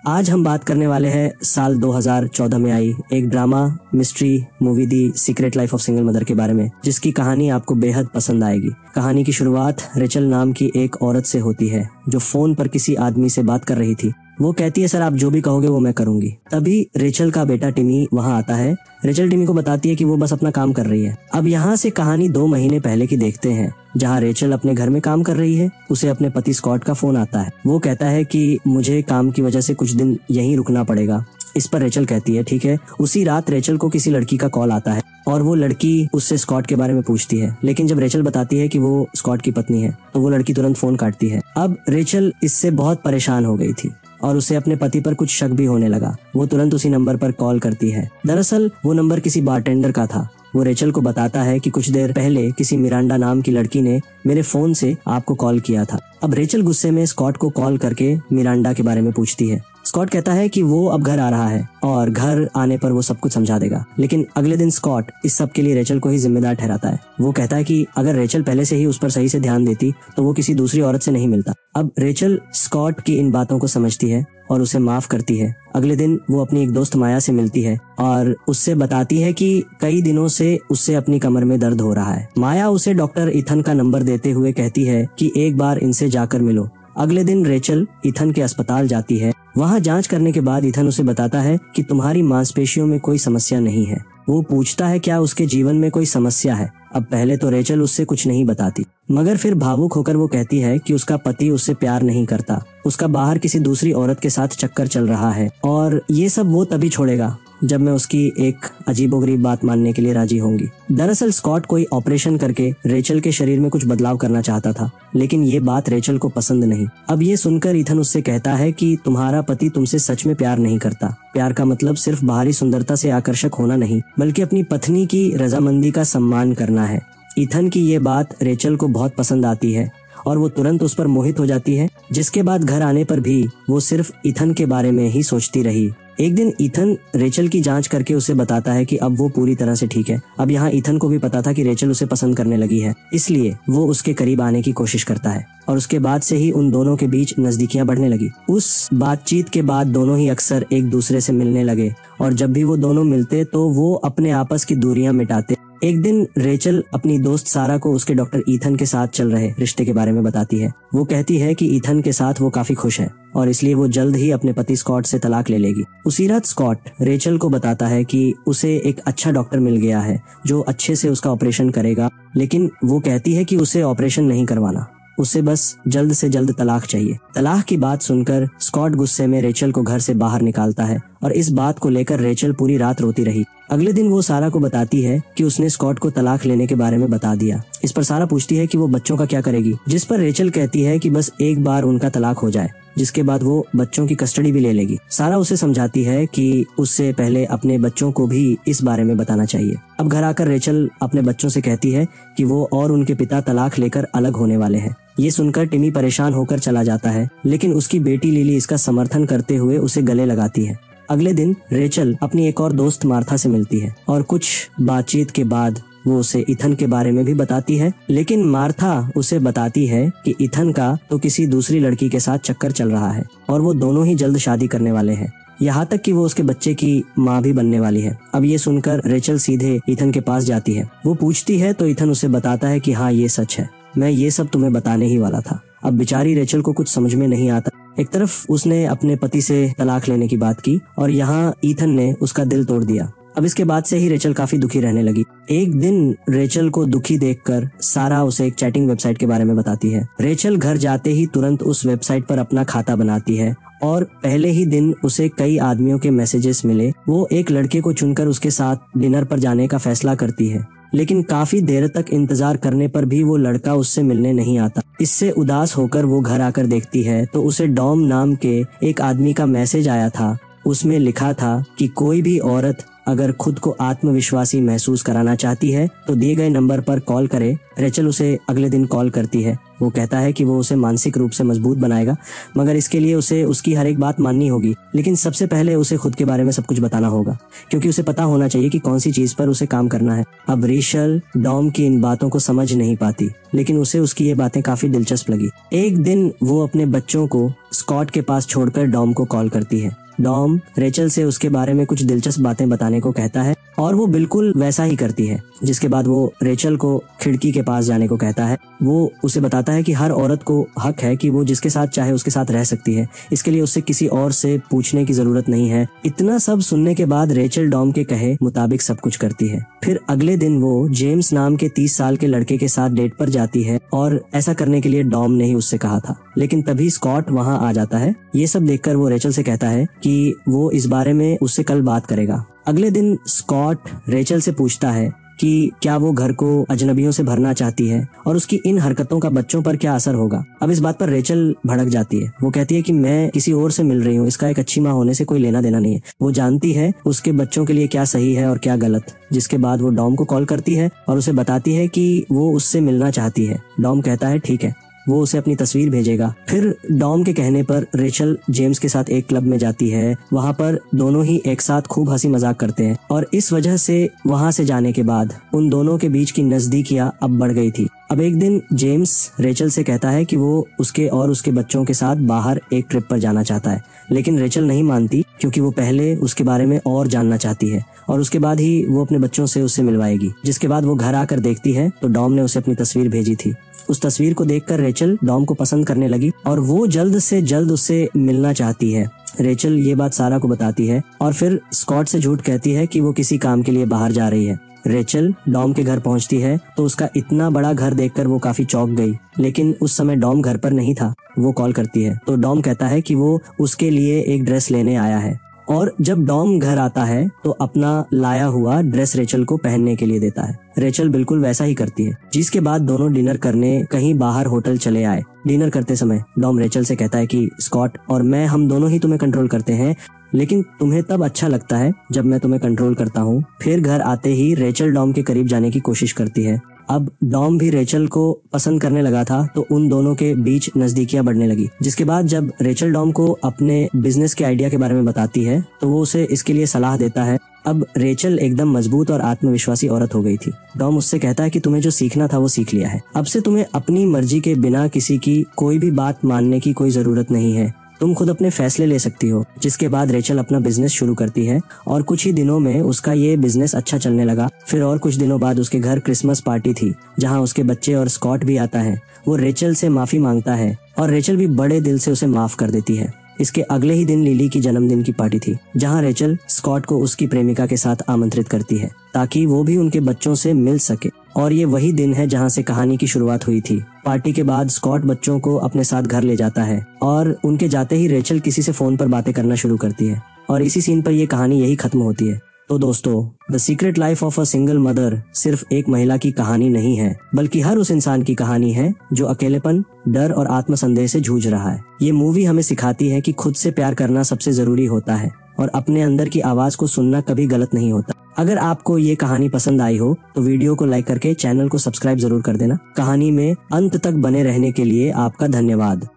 आज हम बात करने वाले हैं साल 2014 में आई एक drama mystery movie the secret life of single mother के बारे में, जिसकी कहानी आपको बेहद पसंद आएगी। कहानी की शुरुआत रेचल नाम की एक औरत से होती है जो फोन पर किसी आदमी से बात कर रही थी। वो कहती है, सर आप जो भी कहोगे वो मैं करूंगी। तभी रेचल का बेटा टिमी वहाँ आता है। रेचल टिमी को बताती है कि वो बस अपना काम कर रही है। अब यहाँ से कहानी 2 महीने पहले की देखते हैं, जहाँ रेचल अपने घर में काम कर रही है। उसे अपने पति स्कॉट का फोन आता है। वो कहता है कि मुझे काम की वजह से कुछ दिन यहीं रुकना पड़ेगा। इस पर रेचल कहती है ठीक है। उसी रात रेचल को किसी लड़की का कॉल आता है और वो लड़की उससे स्कॉट के बारे में पूछती है, लेकिन जब रेचल बताती है कि वो स्कॉट की पत्नी है तो वो लड़की तुरंत फोन काटती है। अब रेचल इससे बहुत परेशान हो गई थी और उसे अपने पति पर कुछ शक भी होने लगा। वो तुरंत उसी नंबर पर कॉल करती है। दरअसल वो नंबर किसी बारटेंडर का था। वो रेचल को बताता है कि कुछ देर पहले किसी मिरांडा नाम की लड़की ने मेरे फोन से आपको कॉल किया था। अब रेचल गुस्से में स्कॉट को कॉल करके मिरांडा के बारे में पूछती है। स्कॉट कहता है कि वो अब घर आ रहा है और घर आने पर वो सब कुछ समझा देगा, लेकिन अगले दिन स्कॉट इस सब के लिए रेचल को ही जिम्मेदार ठहराता है। वो कहता है कि अगर रेचल पहले से ही उस पर सही से ध्यान देती तो वो किसी दूसरी औरत से नहीं मिलता। अब रेचल स्कॉट की इन बातों को समझती है और उसे माफ करती है। अगले दिन वो अपनी एक दोस्त माया से मिलती है और उससे बताती है कि कई दिनों से उससे अपनी कमर में दर्द हो रहा है। माया उसे डॉक्टर इथन का नंबर देते हुए कहती है कि एक बार इनसे जाकर मिलो। अगले दिन रेचल इथन के अस्पताल जाती है। वहाँ जांच करने के बाद इथन उसे बताता है कि तुम्हारी मांसपेशियों में कोई समस्या नहीं है। वो पूछता है क्या उसके जीवन में कोई समस्या है। अब पहले तो रेचल उससे कुछ नहीं बताती, मगर फिर भावुक होकर वो कहती है कि उसका पति उससे प्यार नहीं करता, उसका बाहर किसी दूसरी औरत के साथ चक्कर चल रहा है और ये सब वो तभी छोड़ेगा जब मैं उसकी एक अजीबोगरीब बात मानने के लिए राजी होंगी। दरअसल स्कॉट कोई ऑपरेशन करके रेचल के शरीर में कुछ बदलाव करना चाहता था, लेकिन ये बात रेचल को पसंद नहीं। अब ये सुनकर इथन उससे कहता है कि तुम्हारा पति तुमसे सच में प्यार नहीं करता। प्यार का मतलब सिर्फ बाहरी सुंदरता से आकर्षक होना नहीं, बल्कि अपनी पत्नी की रजामंदी का सम्मान करना है। इथन की ये बात रेचल को बहुत पसंद आती है और वो तुरंत उस पर मोहित हो जाती है, जिसके बाद घर आने पर भी वो सिर्फ इथन के बारे में ही सोचती रही। एक दिन इथन रेचल की जांच करके उसे बताता है कि अब वो पूरी तरह से ठीक है। अब यहाँ इथन को भी पता था कि रेचल उसे पसंद करने लगी है, इसलिए वो उसके करीब आने की कोशिश करता है और उसके बाद से ही उन दोनों के बीच नजदीकियां बढ़ने लगी। उस बातचीत के बाद दोनों ही अक्सर एक दूसरे से मिलने लगे और जब भी वो दोनों मिलते तो वो अपने आपस की दूरियां मिटाते। एक दिन रेचल अपनी दोस्त सारा को उसके डॉक्टर इथन के साथ चल रहे रिश्ते के बारे में बताती है। वो कहती है कि इथन के साथ वो काफी खुश है और इसलिए वो जल्द ही अपने पति स्कॉट से तलाक ले लेगी। उसी रात स्कॉट रेचल को बताता है कि उसे एक अच्छा डॉक्टर मिल गया है जो अच्छे से उसका ऑपरेशन करेगा, लेकिन वो कहती है कि उसे ऑपरेशन नहीं करवाना, उसे बस जल्द से जल्द तलाक चाहिए। तलाक की बात सुनकर स्कॉट गुस्से में रेचल को घर से बाहर निकालता है और इस बात को लेकर रेचल पूरी रात रोती रही। अगले दिन वो सारा को बताती है कि उसने स्कॉट को तलाक लेने के बारे में बता दिया। इस पर सारा पूछती है कि वो बच्चों का क्या करेगी, जिस पर रेचल कहती है कि बस एक बार उनका तलाक हो जाए, जिसके बाद वो बच्चों की कस्टडी भी ले लेगी। सारा उसे समझाती है कि उससे पहले अपने बच्चों को भी इस बारे में बताना चाहिए। अब घर आकर रेचल अपने बच्चों से कहती है कि वो और उनके पिता तलाक लेकर अलग होने वाले हैं। ये सुनकर टिमी परेशान होकर चला जाता है, लेकिन उसकी बेटी लिली इसका समर्थन करते हुए उसे गले लगाती है। अगले दिन रेचल अपनी एक और दोस्त मार्था से मिलती है और कुछ बातचीत के बाद वो उसे इथन के बारे में भी बताती है, लेकिन मार्था उसे बताती है कि इथन का तो किसी दूसरी लड़की के साथ चक्कर चल रहा है और वो दोनों ही जल्द शादी करने वाले हैं, यहाँ तक कि वो उसके बच्चे की माँ भी बनने वाली है। अब ये सुनकर रेचल सीधे इथन के पास जाती है। वो पूछती है तो इथन उसे बताता है कि हाँ ये सच है, मैं ये सब तुम्हें बताने ही वाला था। अब बेचारी रेचल को कुछ समझ में नहीं आता। एक तरफ उसने अपने पति से तलाक लेने की बात की और यहाँ इथन ने उसका दिल तोड़ दिया। अब इसके बाद से ही रेचल काफी दुखी रहने लगी। एक दिन रेचल को दुखी देखकर सारा उसे एक चैटिंग वेबसाइट के बारे में बताती है। रेचल घर जाते ही तुरंत उस वेबसाइट पर अपना खाता बनाती है और पहले ही दिन उसे कई आदमियों के मैसेजेस मिले। वो एक लड़के को चुनकर उसके साथ डिनर पर जाने का फैसला करती है, लेकिन काफी देर तक इंतजार करने पर भी वो लड़का उससे मिलने नहीं आता। इससे उदास होकर वो घर आकर देखती है तो उसे डॉम नाम के एक आदमी का मैसेज आया था। उसमें लिखा था कि कोई भी औरत अगर खुद को आत्मविश्वासी महसूस कराना चाहती है तो दिए गए नंबर पर कॉल करे। रेचल उसे अगले दिन कॉल करती है। वो कहता है कि वो उसे मानसिक रूप से मजबूत बनाएगा, मगर इसके लिए उसे उसकी हर एक बात माननी होगी। लेकिन सबसे पहले उसे खुद के बारे में सब कुछ बताना होगा, क्योंकि उसे पता होना चाहिए कि कौन सी चीज पर उसे काम करना है। अब रेचल डॉम की इन बातों को समझ नहीं पाती, लेकिन उसे उसकी ये बातें काफी दिलचस्प लगी। एक दिन वो अपने बच्चों को स्कॉट के पास छोड़कर डॉम को कॉल करती है। डॉम रेचल से उसके बारे में कुछ दिलचस्प बातें बताने को कहता है और वो बिल्कुल वैसा ही करती है। जिसके बाद वो रेचल को खिड़की के पास जाने को कहता है। वो उसे बताता है कि हर औरत को हक है कि वो जिसके साथ चाहे उसके साथ रह सकती है, इसके लिए उससे किसी और से पूछने की जरूरत नहीं है। इतना सब सुनने के बाद रेचल डॉम के कहे मुताबिक सब कुछ करती है। फिर अगले दिन वो जेम्स नाम के 30 साल के लड़के के साथ डेट पर जाती है और ऐसा करने के लिए डॉम ने ही उससे कहा था। लेकिन तभी स्कॉट वहाँ आ जाता है। ये सब देखकर वो रेचल से कहता है कि वो इस बारे में उससे कल बात करेगा। अगले दिन स्कॉट रेचल से पूछता है कि क्या वो घर को अजनबियों से भरना चाहती है और उसकी इन हरकतों का बच्चों पर क्या असर होगा। अब इस बात पर रेचल भड़क जाती है। वो कहती है कि मैं किसी और से मिल रही हूँ, इसका एक अच्छी माँ होने से कोई लेना देना नहीं है। वो जानती है उसके बच्चों के लिए क्या सही है और क्या गलत। जिसके बाद वो डॉम को कॉल करती है और उसे बताती है कि वो उससे मिलना चाहती है। डॉम कहता है ठीक है, वो उसे अपनी तस्वीर भेजेगा। फिर डॉम के कहने पर रेचल जेम्स के साथ एक क्लब में जाती है। वहाँ पर दोनों ही एक साथ खूब हंसी मजाक करते हैं और इस वजह से वहाँ से जाने के बाद उन दोनों के बीच की नजदीकियां अब बढ़ गई थी। अब एक दिन जेम्स रेचल से कहता है कि वो उसके और उसके बच्चों के साथ बाहर एक ट्रिप पर जाना चाहता है, लेकिन रेचल नहीं मानती क्योंकि वो पहले उसके बारे में और जानना चाहती है और उसके बाद ही वो अपने बच्चों से उससे मिलवाएगी। जिसके बाद वो घर आकर देखती है तो डॉम ने उसे अपनी तस्वीर भेजी थी। उस तस्वीर को देखकर रेचल डॉम को पसंद करने लगी और वो जल्द से जल्द उससे मिलना चाहती है। रेचल ये बात सारा को बताती है और फिर स्कॉट से झूठ कहती है कि वो किसी काम के लिए बाहर जा रही है। रेचल डॉम के घर पहुंचती है तो उसका इतना बड़ा घर देखकर वो काफी चौंक गई, लेकिन उस समय डॉम घर पर नहीं था। वो कॉल करती है तो डॉम कहता है कि वो उसके लिए एक ड्रेस लेने आया है और जब डॉम घर आता है तो अपना लाया हुआ ड्रेस रेचल को पहनने के लिए देता है। रेचल बिल्कुल वैसा ही करती है। जिसके बाद दोनों डिनर करने कहीं बाहर होटल चले आए। डिनर करते समय डॉम रेचल से कहता है कि स्कॉट और मैं हम दोनों ही तुम्हें कंट्रोल करते हैं, लेकिन तुम्हें तब अच्छा लगता है जब मैं तुम्हें कंट्रोल करता हूँ। फिर घर आते ही रेचल डॉम के करीब जाने की कोशिश करती है। अब डॉम भी रेचल को पसंद करने लगा था तो उन दोनों के बीच नजदीकियां बढ़ने लगी। जिसके बाद जब रेचल डॉम को अपने बिजनेस के आइडिया के बारे में बताती है तो वो उसे इसके लिए सलाह देता है। अब रेचल एकदम मजबूत और आत्मविश्वासी औरत हो गई थी। डॉम उससे कहता है कि तुम्हें जो सीखना था वो सीख लिया है। अब से तुम्हें अपनी मर्जी के बिना किसी की कोई भी बात मानने की कोई जरूरत नहीं है। तुम खुद अपने फैसले ले सकती हो। जिसके बाद रेचल अपना बिजनेस शुरू करती है और कुछ ही दिनों में उसका ये बिजनेस अच्छा चलने लगा। फिर और कुछ दिनों बाद उसके घर क्रिसमस पार्टी थी जहां उसके बच्चे और स्कॉट भी आता है। वो रेचल से माफी मांगता है और रेचल भी बड़े दिल से उसे माफ कर देती है। इसके अगले ही दिन लिली की जन्मदिन की पार्टी थी जहां रेचल स्कॉट को उसकी प्रेमिका के साथ आमंत्रित करती है ताकि वो भी उनके बच्चों से मिल सके। और ये वही दिन है जहां से कहानी की शुरुआत हुई थी। पार्टी के बाद स्कॉट बच्चों को अपने साथ घर ले जाता है और उनके जाते ही रेचल किसी से फोन पर बातें करना शुरू करती है और इसी सीन पर यह कहानी यही खत्म होती है। तो दोस्तों, the secret life of a single mother सिर्फ एक महिला की कहानी नहीं है, बल्कि हर उस इंसान की कहानी है जो अकेलेपन, डर और आत्मसंदेह से जूझ रहा है। ये मूवी हमें सिखाती है कि खुद से प्यार करना सबसे जरूरी होता है और अपने अंदर की आवाज को सुनना कभी गलत नहीं होता। अगर आपको ये कहानी पसंद आई हो तो वीडियो को लाइक करके चैनल को सब्सक्राइब जरूर कर देना। कहानी में अंत तक बने रहने के लिए आपका धन्यवाद।